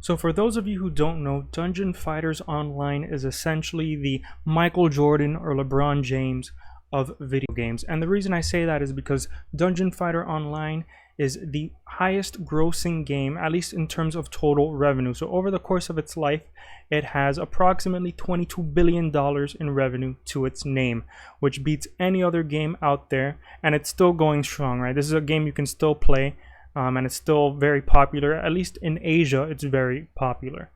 So for those of you who don't know, Dungeon Fighters Online is essentially the Michael Jordan or LeBron James of video games. And the reason I say that is because Dungeon Fighter Online is the highest grossing game, at least in terms of total revenue. So over the course of its life, it has approximately $22 billion in revenue to its name, which beats any other game out there, and it's still going strong, right? This is a game you can still play. And it's still very popular. At least in Asia, it's very popular.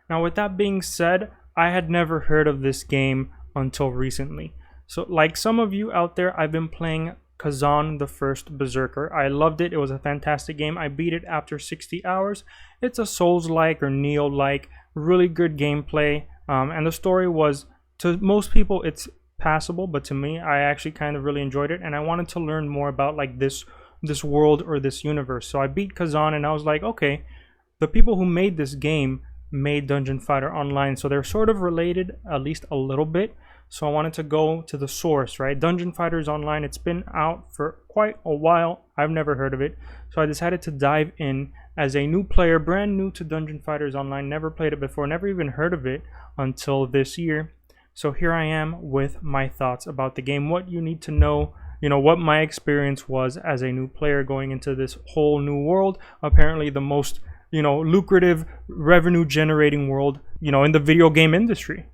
Now, with that being said, I had never heard of this game until recently. So, like some of you out there, I've been playing Kazan the First Berserker. I loved it. It was a fantastic game. I beat it after 60 hours. It's a Souls-like or Neo-like, really good gameplay. And the story was, to most people, it's passable, but to me, I actually kind of really enjoyed it. And I wanted to learn more about like this world or this universe. So I beat Kazan and I was like, okay, the people who made this game made Dungeon Fighter Online, so they're sort of related, at least a little bit. So I wanted to go to the source, right? Dungeon Fighters Online, it's been out for quite a while. I've never heard of it. So I decided to dive in as a new player, brand new to Dungeon Fighters Online, never played it before, never even heard of it until this year. So here I am with my thoughts about the game, what you need to know, what my experience was as a new player going into this whole new world, apparently the most, lucrative revenue generating world, in the video game industry.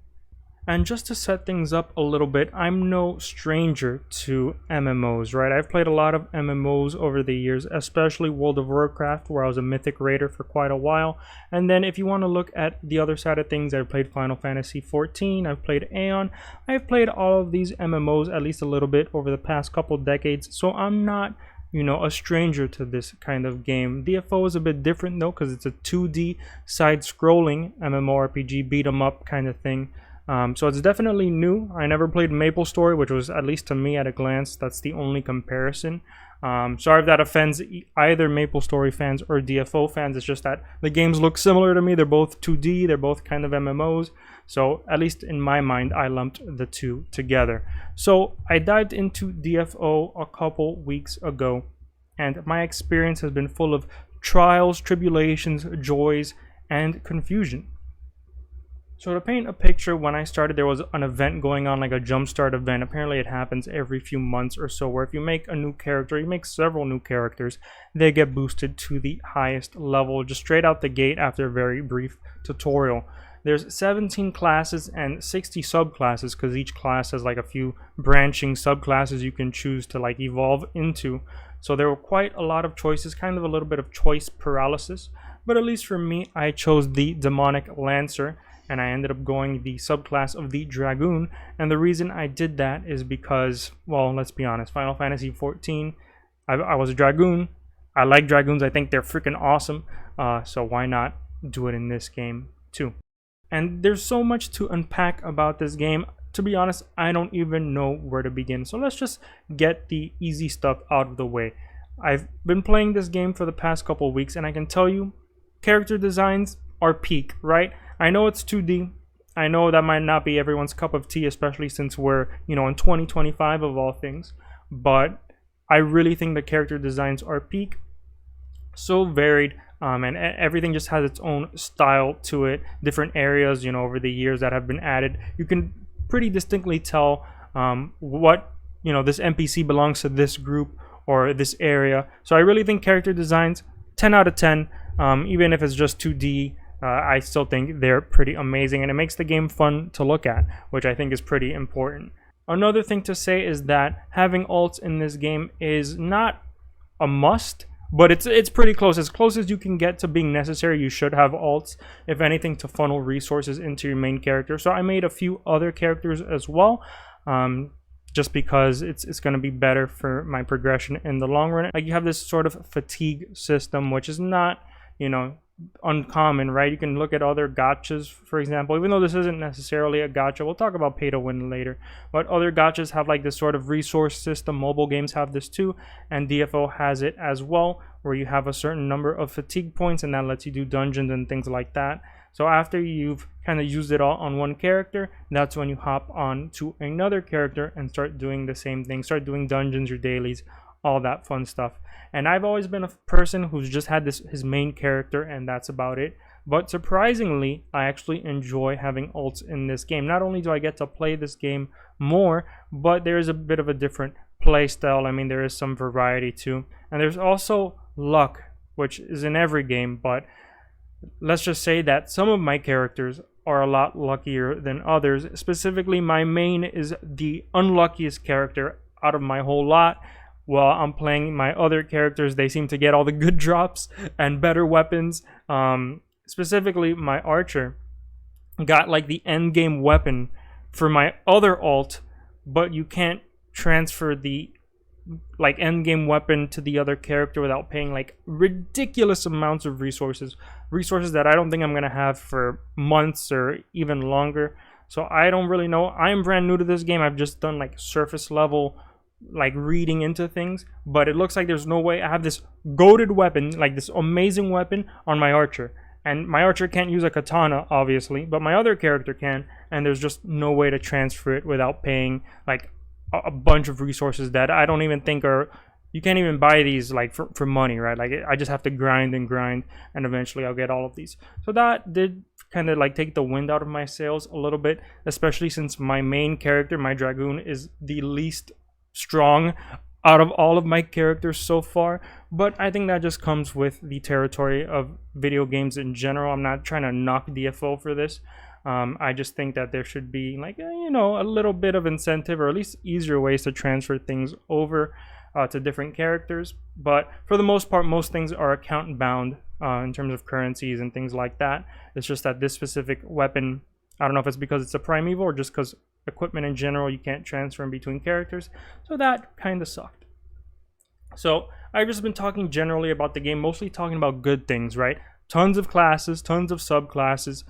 And just to set things up a little bit, I'm no stranger to MMOs, right? I've played a lot of MMOs over the years, especially World of Warcraft, where I was a Mythic Raider for quite a while. And then if you want to look at the other side of things, I've played Final Fantasy XIV, I've played Aeon. I've played all of these MMOs at least a little bit over the past couple decades, so I'm not a stranger to this kind of game. DFO is a bit different though, because it's a 2D side-scrolling MMORPG beat-em-up kind of thing. So it's definitely new. I never played MapleStory, which was, at least to me at a glance, that's the only comparison. Sorry if that offends either MapleStory fans or DFO fans. It's just that the games look similar to me. They're both 2D. They're both kind of MMOs. So at least in my mind, I lumped the two together. So I dived into DFO a couple weeks ago, and my experience has been full of trials, tribulations, joys, and confusion. So to paint a picture, when I started, there was an event going on, like a jumpstart event. Apparently it happens every few months or so, where if you make a new character, you make several new characters, they get boosted to the highest level just straight out the gate after a very brief tutorial. There's 17 classes and 60 subclasses, because each class has like a few branching subclasses you can choose to like evolve into. So there were quite a lot of choices, kind of a little bit of choice paralysis. But at least for me, I chose the Demonic Lancer, and I ended up going the subclass of the Dragoon. And the reason I did that is because, well, let's be honest, Final Fantasy XIV, I was a Dragoon. I like Dragoons. I think they're freaking awesome. So why not do it in this game too? And there's so much to unpack about this game. To be honest, I don't even know where to begin. So let's just get the easy stuff out of the way. I've been playing this game for the past couple of weeks, and I can tell you, character designs are peak, right? I know it's 2D. I know that might not be everyone's cup of tea, especially since we're, in 2025 of all things. But I really think the character designs are peak. So varied, and everything just has its own style to it. Different areas, over the years that have been added. You can pretty distinctly tell what, this NPC belongs to this group or this area. So I really think character designs, 10 out of 10, even if it's just 2D. I still think they're pretty amazing, and it makes the game fun to look at, which I think is pretty important. Another thing to say is that having ults in this game is not a must, but it's pretty close. As close as you can get to being necessary. You should have ults, if anything, to funnel resources into your main character. So I made a few other characters as well, just because it's going to be better for my progression in the long run. Like, you have this sort of fatigue system, which is not, uncommon, right? You can look at other gachas, for example, even though this isn't necessarily a gacha. We'll talk about pay to win later, but other gachas have like this sort of resource system. Mobile games have this too, and DFO has it as well, where you have a certain number of fatigue points, and that lets you do dungeons and things like that. So after you've kind of used it all on one character, that's when you hop on to another character and start doing the same thing, start doing dungeons, your dailies, all that fun stuff. And I've always been a person who's just had his main character, and that's about it. But surprisingly, I actually enjoy having ults in this game. Not only do I get to play this game more, but there is a bit of a different play style. I mean, there is some variety too. And there's also luck, which is in every game, but let's just say that some of my characters are a lot luckier than others. Specifically, my main is the unluckiest character out of my whole lot. While I'm playing my other characters, they seem to get all the good drops and better weapons. Specifically, my archer got like the end game weapon for my other ult, but you can't transfer the like end game weapon to the other character without paying like ridiculous amounts of resources that I don't think I'm gonna have for months or even longer. So I don't really know. I am brand new to this game. I've just done like surface level like reading into things, but it looks like there's no way. I have this goated weapon, like this amazing weapon on my archer, and my archer can't use a katana obviously, but my other character can, and there's just no way to transfer it without paying like a bunch of resources that I don't even think are, you can't even buy these like for money, right? Like I just have to grind and grind, and eventually I'll get all of these. So that did kind of like take the wind out of my sails a little bit, especially since my main character, my Dragoon, is the least strong out of all of my characters so far. But I think that just comes with the territory of video games in general. I'm not trying to knock DFO for this. I just think that there should be like you know, a little bit of incentive, or at least easier ways to transfer things over to different characters. But for the most part, most things are account bound in terms of currencies and things like that. It's just that this specific weapon, I don't know if it's because it's a primeval or just because equipment in general you can't transfer in between characters, so that kind of sucked. So I've just been talking generally about the game, mostly talking about good things, right? Tons of classes, tons of subclasses.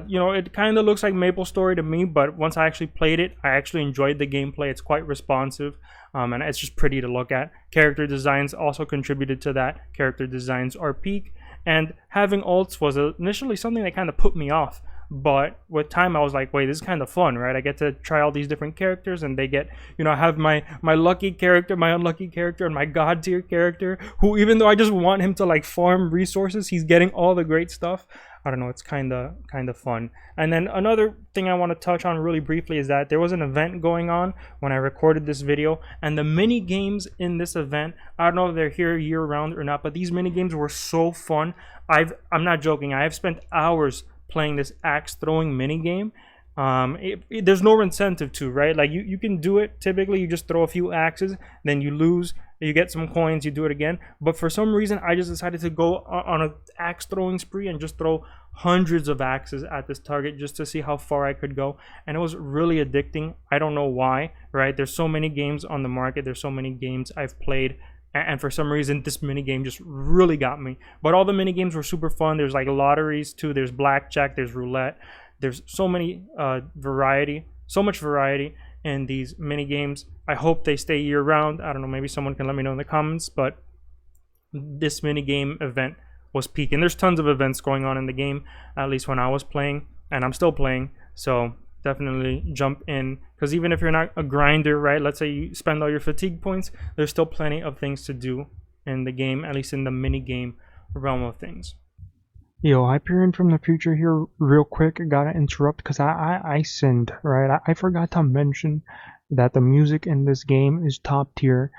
You know, it kind of looks like MapleStory to me, but once I actually played it, I actually enjoyed the gameplay. It's quite responsive, and it's just pretty to look at. Character designs also contributed to that. Character designs are peak, and having ults was initially something that kind of put me off. But with time, I was like, wait, this is kind of fun, right? I get to try all these different characters, and they get, you know, I have my lucky character, my unlucky character, and my god tier character, who, even though I just want him to like farm resources, he's getting all the great stuff. I don't know, it's kind of fun. And then another thing I want to touch on really briefly is that there was an event going on when I recorded this video, and the mini games in this event, I don't know if they're here year round or not, but these mini games were so fun. I'm not joking. I have spent hours playing this axe throwing mini game. There's no incentive to, right? Like you can do it. Typically you just throw a few axes, then you lose, you get some coins, you do it again. But for some reason I just decided to go on an axe throwing spree and just throw hundreds of axes at this target just to see how far I could go, and it was really addicting. I don't know why, right? There's so many games on the market, there's so many games I've played, and for some reason this mini game just really got me. But all the mini games were super fun. There's like lotteries too, there's blackjack, there's roulette, there's so many so much variety in these mini games. I hope they stay year round. I don't know, maybe someone can let me know in the comments, but this mini game event was peak, and there's tons of events going on in the game, at least when I was playing, and I'm still playing. So definitely jump in, because even if you're not a grinder, right, let's say you spend all your fatigue points, there's still plenty of things to do in the game, at least in the mini game realm of things. Yo, Hyperion from the future here real quick. Gotta interrupt because I sinned, right? I forgot to mention that the music in this game is top tier.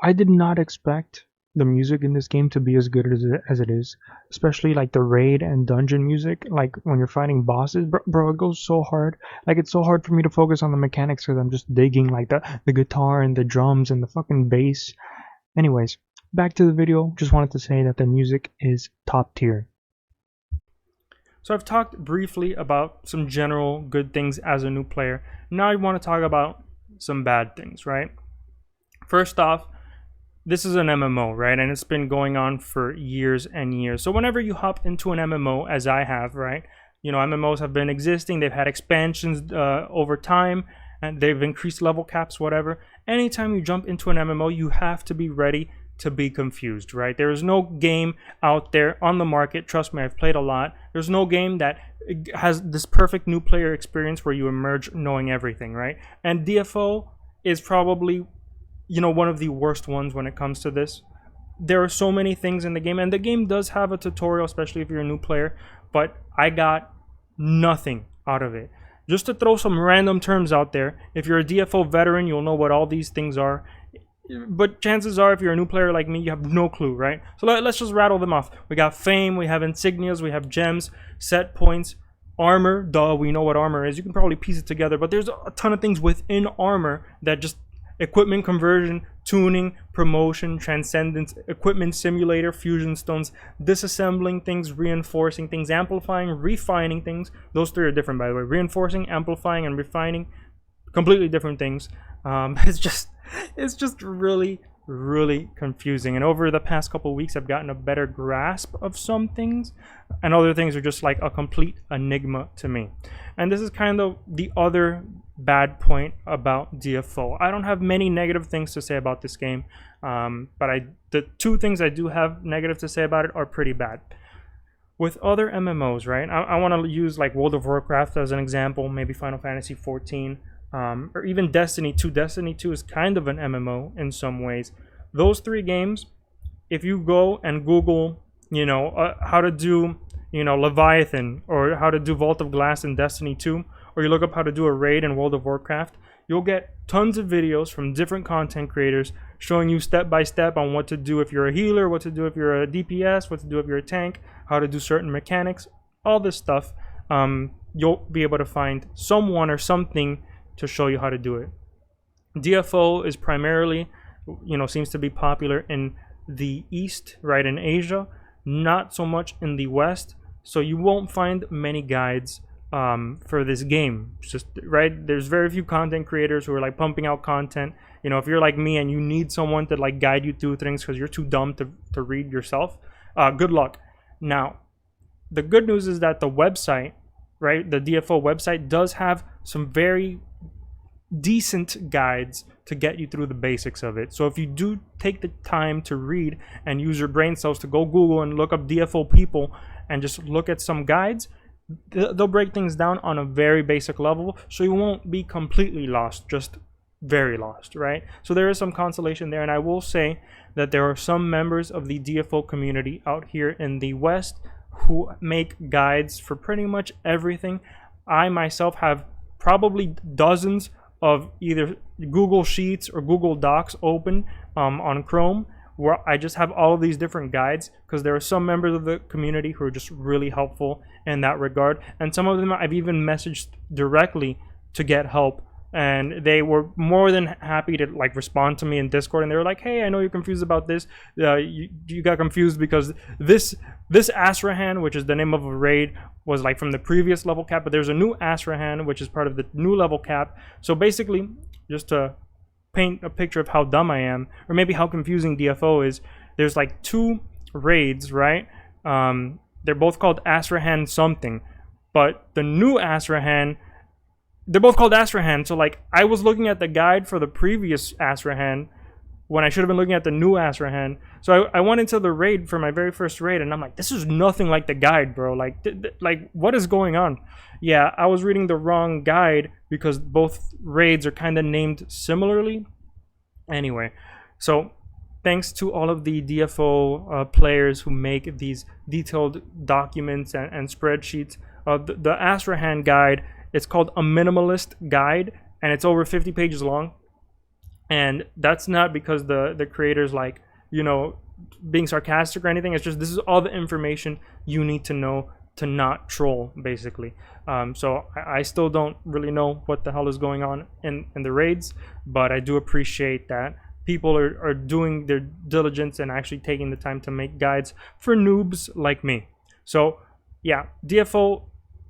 I did not expect the music in this game to be as good as it is, especially like the raid and dungeon music. Like when you're fighting bosses, bro, it goes so hard. Like it's so hard for me to focus on the mechanics because I'm just digging like the guitar and the drums and the fucking bass. Anyways, back to the video. Just wanted to say that the music is top tier. So I've talked briefly about some general good things as a new player. Now I want to talk about some bad things, right? First off, this is an MMO, right? And it's been going on for years and years. So whenever you hop into an MMO, as I have, right? You know, MMOs have been existing. They've had expansions over time, and they've increased level caps, whatever. Anytime you jump into an MMO, you have to be ready to be confused, right? There is no game out there on the market, trust me, I've played a lot, there's no game that has this perfect new player experience where you emerge knowing everything, right? And DFO is probably, you know, one of the worst ones when it comes to this. there are so many things in the game, and the game does have a tutorial, especially if you're a new player, but I got nothing out of it. Just to throw some random terms out there, if you're a DFO veteran, you'll know what all these things are. But chances are, if you're a new player like me, you have no clue, right? So let's just rattle them off. We got fame, we have insignias, we have gems, set points, armor. Duh, we know what armor is. You can probably piece it together, but there's a ton of things within armor that just equipment conversion, tuning, promotion, transcendence, equipment simulator, fusion stones, disassembling things, reinforcing things, amplifying, refining things. Those three are different, by the way. Reinforcing, amplifying, and refining, completely different things. It's just really confusing, and over the past couple weeks I've gotten a better grasp of some things, and other things are just like a complete enigma to me. And this is kind of the other bad point about DFO. I don't have many negative things to say about this game, but the two things I do have negative to say about it are pretty bad. With other MMOs, right, I want to use like World of Warcraft as an example, maybe Final Fantasy 14, or even Destiny 2. Destiny 2 is kind of an MMO in some ways. Those three games, if you go and Google, how to do, Leviathan, or how to do Vault of Glass in Destiny 2, or you look up how to do a raid in World of Warcraft, you'll get tons of videos from different content creators showing you step by step on what to do if you're a healer, what to do if you're a DPS, what to do if you're a tank, how to do certain mechanics, all this stuff. You'll be able to find someone or something to show you how to do it. DFO is primarily, seems to be popular in the East, right, in Asia, not so much in the West. So you won't find many guides for this game. It's just, right, there's very few content creators who are like pumping out content. If you're like me and you need someone to like guide you through things because you're too dumb to read yourself, good luck. Now, the good news is that the website, right, the DFO website does have some very decent guides to get you through the basics of it. So if you do take the time to read and use your brain cells to go Google and look up DFO people and just look at some guides, they'll break things down on a very basic level, so you won't be completely lost, just very lost, right? So there is some consolation there, and I will say that there are some members of the DFO community out here in the West who make guides for pretty much everything. I myself have probably dozens of either Google Sheets or Google Docs open on Chrome, where I just have all of these different guides, because there are some members of the community who are just really helpful in that regard, and some of them I've even messaged directly to get help, and they were more than happy to like respond to me in Discord, and they were like, hey, I know you're confused about this. You got confused because this Asrahan, which is the name of a raid, was like from the previous level cap, but there's a new Asrahan which is part of the new level cap. So basically, just to paint a picture of how dumb I am, or maybe how confusing DFO is, there's like two raids, right? They're both called Asrahan something, but the new Asrahan, they're both called Asrahan. So like, I was looking at the guide for the previous Asrahan when I should have been looking at the new Asrahan. So I went into the raid for my very first raid, and I'm like, this is nothing like the guide, bro. Like, like what is going on? Yeah, I was reading the wrong guide because both raids are kind of named similarly. Anyway, so thanks to all of the DFO players who make these detailed documents and spreadsheets. The Asrahan guide, it's called a minimalist guide, and it's over 50 pages long. And that's not because the creators like, being sarcastic or anything. It's just, this is all the information you need to know to not troll, basically. So I still don't really know what the hell is going on in the raids, but I do appreciate that people are doing their diligence and actually taking the time to make guides for noobs like me. So yeah, DFO,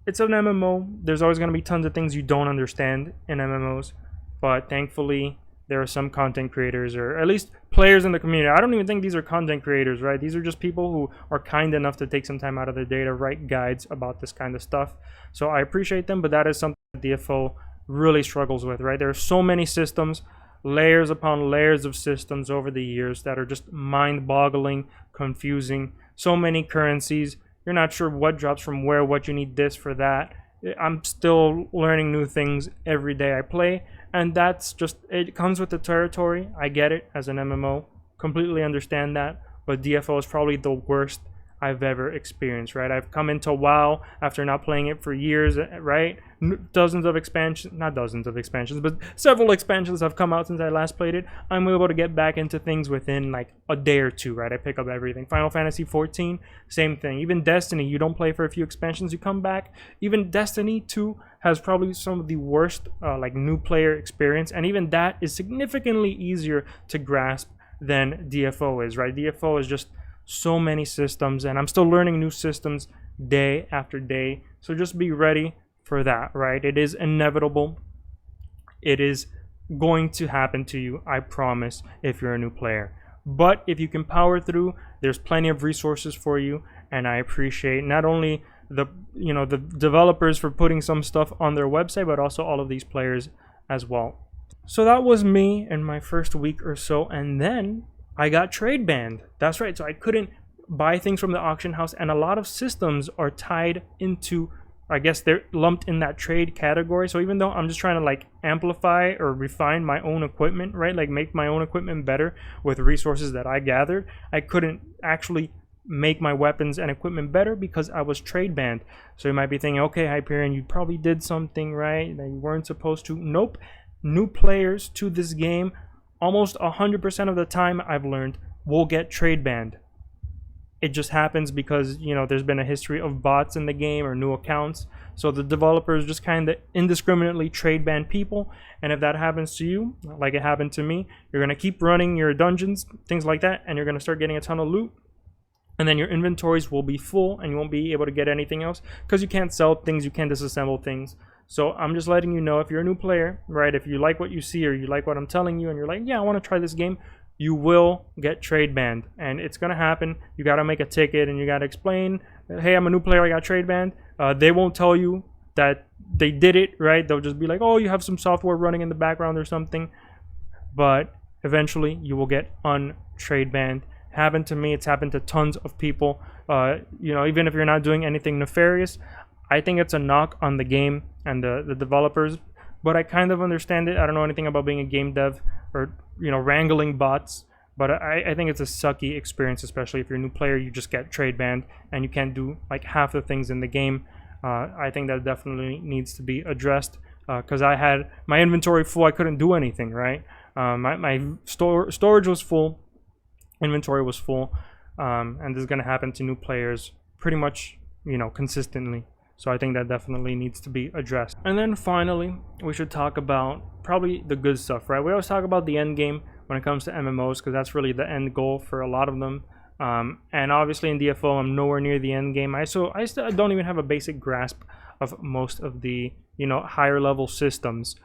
it's an MMO. There's always going to be tons of things you don't understand in MMOs, but thankfully there are some content creators, or at least players in the community. I don't even think these are content creators, right? These are just people who are kind enough to take some time out of their day to write guides about this kind of stuff. So I appreciate them, but that is something that DFO really struggles with, right? There are so many systems, layers upon layers of systems over the years that are just mind-boggling, confusing. So many currencies. You're not sure what drops from where, what you need this for that. I'm still learning new things every day I play, and that's just, it comes with the territory. I get it as an MMO, completely understand that, but DFO is probably the worst I've ever experienced, right? I've come into WoW after not playing it for years, right? Dozens of expansions, not dozens of expansions, but several expansions have come out since I last played it. I'm able to get back into things within like a day or two, right? I pick up everything. Final Fantasy 14, same thing. Even Destiny, you don't play for a few expansions, you come back. Even Destiny 2 has probably some of the worst like new player experience, and even that is significantly easier to grasp than DFO is, right? DFO is just so many systems, and I'm still learning new systems day after day, so just be ready for that, right? It is inevitable. It is going to happen to you, I promise, if you're a new player. But if you can power through, there's plenty of resources for you, and I appreciate not only the developers for putting some stuff on their website, but also all of these players as well. So that was me in my first week or so, and then I got trade banned. That's right, so I couldn't buy things from the auction house, and a lot of systems are tied into, I guess they're lumped in that trade category. So even though I'm just trying to like amplify or refine my own equipment, right, like make my own equipment better with resources that I gathered, I couldn't actually make my weapons and equipment better because I was trade banned. So you might be thinking, okay, Hyperion, you probably did something right that you weren't supposed to. Nope. New players to this game, almost 100% of the time I've learned, will get trade banned. It just happens because, you know, there's been a history of bots in the game or new accounts. So the developers just kind of indiscriminately trade ban people. And if that happens to you, like it happened to me, you're going to keep running your dungeons, things like that, and you're going to start getting a ton of loot. And then your inventories will be full and you won't be able to get anything else because you can't sell things, you can't disassemble things. So I'm just letting you know, if you're a new player, right, if you like what you see or you like what I'm telling you and you're like, yeah, I want to try this game, you will get trade banned. And it's going to happen. You got to make a ticket and you got to explain, hey, I'm a new player, I got trade banned. They won't tell you that they did it, right? They'll just be like, oh, you have some software running in the background or something. But eventually you will get untrade banned. Happened to me, it's happened to tons of people. You know, even if you're not doing anything nefarious, I think it's a knock on the game and the developers, but I kind of understand it. I don't know anything about being a game dev or, you know, wrangling bots, but I think it's a sucky experience, especially if you're a new player. You just get trade banned and you can't do like half the things in the game. I think that definitely needs to be addressed because I had my inventory full. I couldn't do anything, right? My storage was full, inventory was full, and this is going to happen to new players pretty much, you know, consistently. So I think that definitely needs to be addressed. And then finally, we should talk about probably the good stuff, right? We always talk about the end game when it comes to MMOs because that's really the end goal for a lot of them. And obviously in DFO, I'm nowhere near the end game. I still don't even have a basic grasp of most of the, you know, higher level systems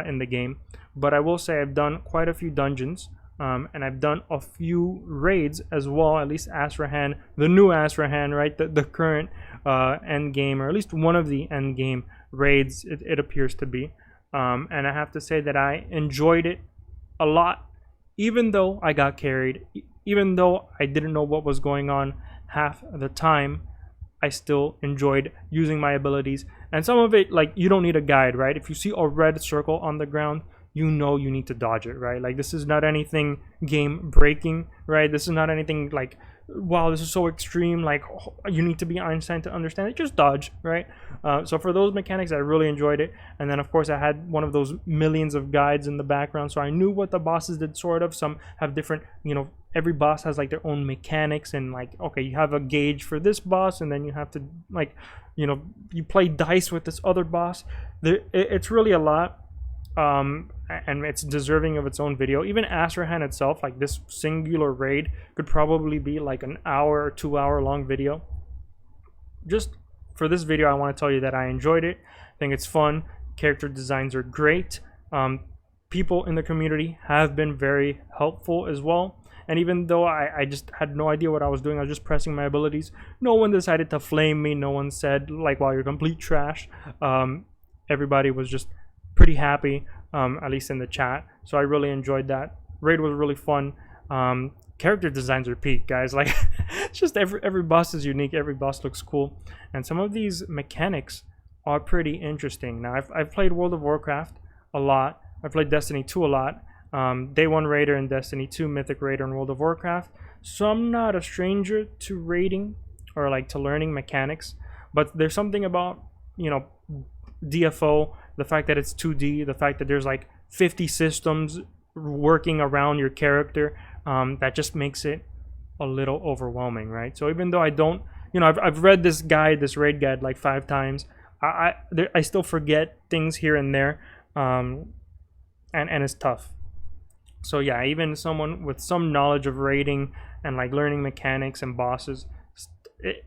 in the game. But I will say I've done quite a few dungeons. And I've done a few raids as well, at least Azrahan, the new Azrahan, right? The current end game, or at least one of the end game raids, it appears to be. And I have to say that I enjoyed it a lot, even though I got carried, even though I didn't know what was going on half the time. I still enjoyed using my abilities. And some of it, like, you don't need a guide, right? If you see a red circle on the ground, you know you need to dodge it, right? Like, this is not anything game breaking, right? This is not anything like, wow, this is so extreme, like you need to be Einstein to understand it. Just dodge, right? So for those mechanics, I really enjoyed it. And then of course I had one of those millions of guides in the background, so I knew what the bosses did, sort of. Some have different, you know, every boss has like their own mechanics, and like, okay, you have a gauge for this boss, and then you have to, like, you know, you play dice with this other boss. It's really a lot. And it's deserving of its own video. Even Azrahan itself, like this singular raid, could probably be like an hour or 2 hour long video. Just for this video, I want to tell you that I enjoyed it. I think it's fun. Character designs are great. People in the community have been very helpful as well. And even though I just had no idea what I was doing, I was just pressing my abilities, no one decided to flame me. No one said, like, wow, you're complete trash. Everybody was just pretty happy, at least in the chat. So I really enjoyed that. Raid was really fun. Character designs are peak, guys. Like, it's just every boss is unique. Every boss looks cool, and some of these mechanics are pretty interesting. Now, I've played World of Warcraft a lot. I've played Destiny 2 a lot. Day 1 Raider in Destiny 2, Mythic Raider in World of Warcraft. So I'm not a stranger to raiding or like to learning mechanics, but there's something about, you know, DFO, the fact that it's 2D, the fact that there's like 50 systems working around your character, that just makes it a little overwhelming, right? So even though I don't, you know, I've read this guide, this raid guide, like 5 times, I still forget things here and there, and it's tough. So yeah, even someone with some knowledge of raiding and like learning mechanics and bosses,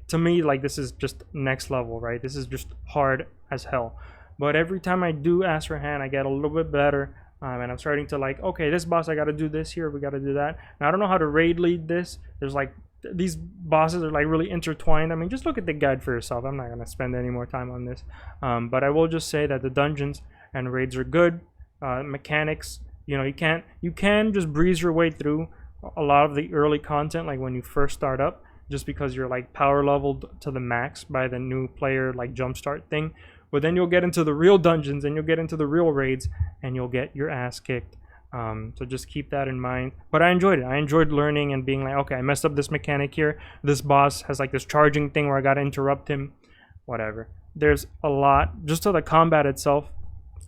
to me, like, this is just next level, right? This is just hard as hell. But every time I do ask for hand, I get a little bit better, and I'm starting to like, okay, this boss, I got to do this here, we got to do that. Now I don't know how to raid lead this. There's like, these bosses are like really intertwined. I mean, just look at the guide for yourself. I'm not gonna spend any more time on this, but I will just say that the dungeons and raids are good. Mechanics, you know, you can just breeze your way through a lot of the early content, like when you first start up, just because you're like power leveled to the max by the new player like jumpstart thing. But then you'll get into the real dungeons and you'll get into the real raids and you'll get your ass kicked. So just keep that in mind. But I enjoyed it. I enjoyed learning and being like, okay, I messed up this mechanic here. This boss has like this charging thing where I gotta interrupt him. Whatever. There's a lot. Just to the combat itself,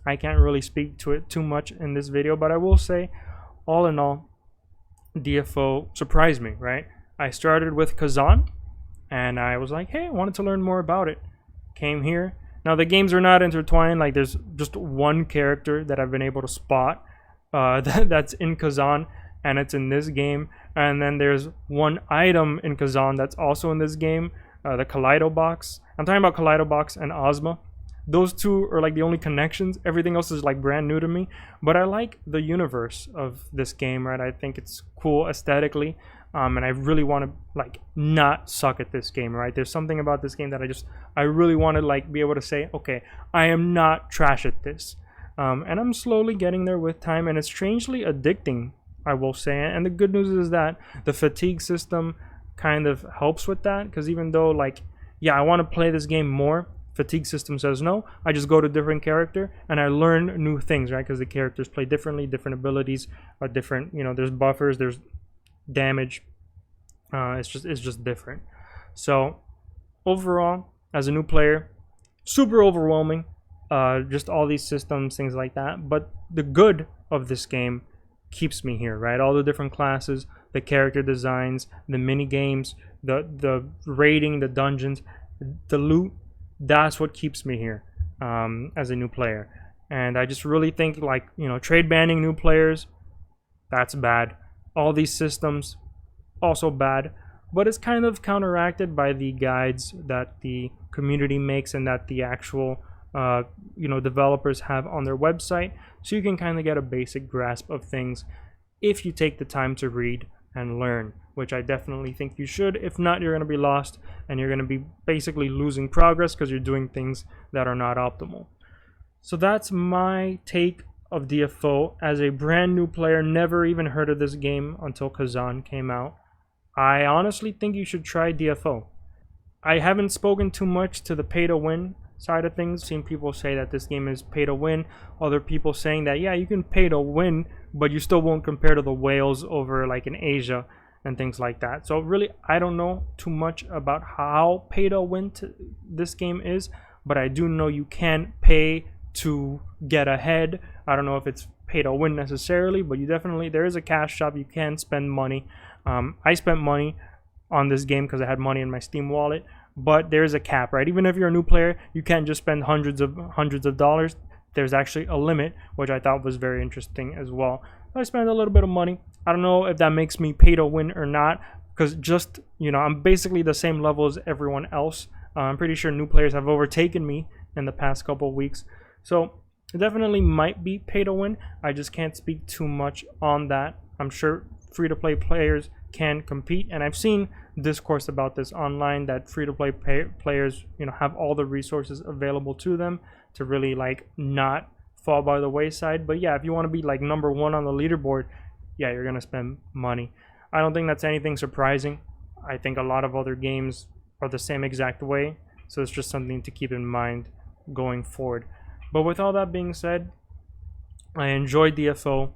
I can't really speak to it too much in this video, but I will say, all in all, DFO surprised me, right? I started with Kazan, and I was like, hey, I wanted to learn more about it. Came here. Now, the games are not intertwined. Like, there's just one character that I've been able to spot that's in Kazan, and it's in this game. And then there's one item in Kazan that's also in this game, the Kaleido Box. I'm talking about Kaleido Box and Ozma. Those two are like the only connections. Everything else is like brand new to me. But I like the universe of this game, right? I think it's cool aesthetically. And I really want to like not suck at this game, right? There's something about this game that I really want to like be able to say, okay, I am not trash at this. And I'm slowly getting there with time, and it's strangely addicting, I will say. And the good news is that the fatigue system kind of helps with that, because even though like, yeah, I want to play this game more, fatigue system says no. I just go to different character and I learn new things, right? Because the characters play differently, different abilities are different. You know, there's buffers, there's damage. It's just different. So overall, as a new player, super overwhelming. Just all these systems, things like that. But the good of this game keeps me here, right? All the different classes, the character designs, the mini games, the raiding, the dungeons, the loot. That's what keeps me here as a new player. And I just really think, like, you know, trade banning new players, that's bad. All these systems, also bad. But it's kind of counteracted by the guides that the community makes and that the actual you know, developers have on their website. So you can kind of get a basic grasp of things if you take the time to read and learn, which I definitely think you should. If not, you're going to be lost and you're going to be basically losing progress because you're doing things that are not optimal. So that's my take of DFO as a brand new player. Never even heard of this game until Kazan came out. I honestly think you should try DFO. I haven't spoken too much to the pay to win side of things. I've seen people say that this game is pay to win. Other people saying that, yeah, you can pay to win, but you still won't compare to the whales over like in Asia and things like that. So really, I don't know too much about how pay to win this game is, but I do know you can pay to get ahead. I don't know if it's pay to win necessarily, but you definitely, there is a cash shop. You can spend money. I spent money on this game because I had money in my Steam wallet, but there's a cap, right? Even if you're a new player, you can't just spend hundreds of dollars. There's actually a limit, which I thought was very interesting as well. I spent a little bit of money. I don't know if that makes me pay to win or not, because just, you know, I'm basically the same level as everyone else. I'm pretty sure new players have overtaken me in the past couple of weeks. So it definitely might be pay to win. I just can't speak too much on that. I'm sure free-to-play players can compete, and I've seen discourse about this online, that free-to-play players, you know, have all the resources available to them to really like not fall by the wayside. But yeah, if you want to be like number one on the leaderboard, yeah, you're gonna spend money. I don't think that's anything surprising. I think a lot of other games are the same exact way, so it's just something to keep in mind going forward. But with all that being said, I enjoyed DFO.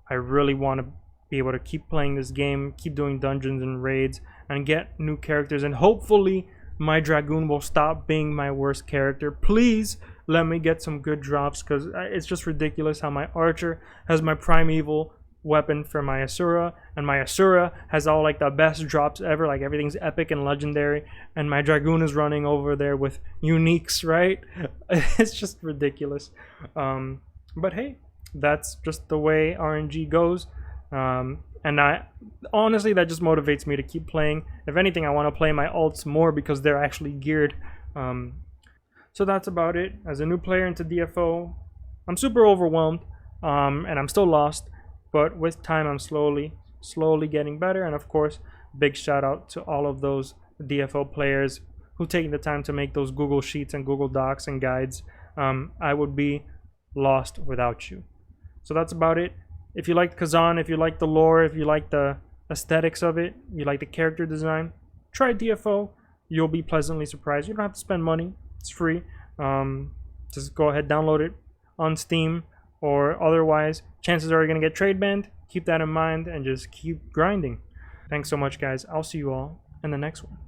I really want to be able to keep playing this game, keep doing dungeons and raids, and get new characters. And hopefully my Dragoon will stop being my worst character. Please let me get some good drops, because it's just ridiculous how my Archer has my primeval weapon for my Asura, and my Asura has all like the best drops ever, like everything's epic and legendary, and my Dragoon is running over there with uniques, right? It's just ridiculous. But hey, that's just the way RNG goes. And honestly, that just motivates me to keep playing. If anything, I want to play my alts more because they're actually geared. So that's about it. As a new player into DFO, I'm super overwhelmed, and I'm still lost, but with time I'm slowly getting better. And of course, big shout out to all of those DFO players who take the time to make those Google Sheets and Google Docs and guides. I would be lost without you. So that's about it. If you liked Khazan, if you like the lore, if you like the aesthetics of it, you like the character design, try DFO. You'll be pleasantly surprised. You don't have to spend money. It's free. Just go ahead, download it on Steam, or otherwise, chances are you're going to get trade banned. Keep that in mind and just keep grinding. Thanks so much, guys. I'll see you all in the next one.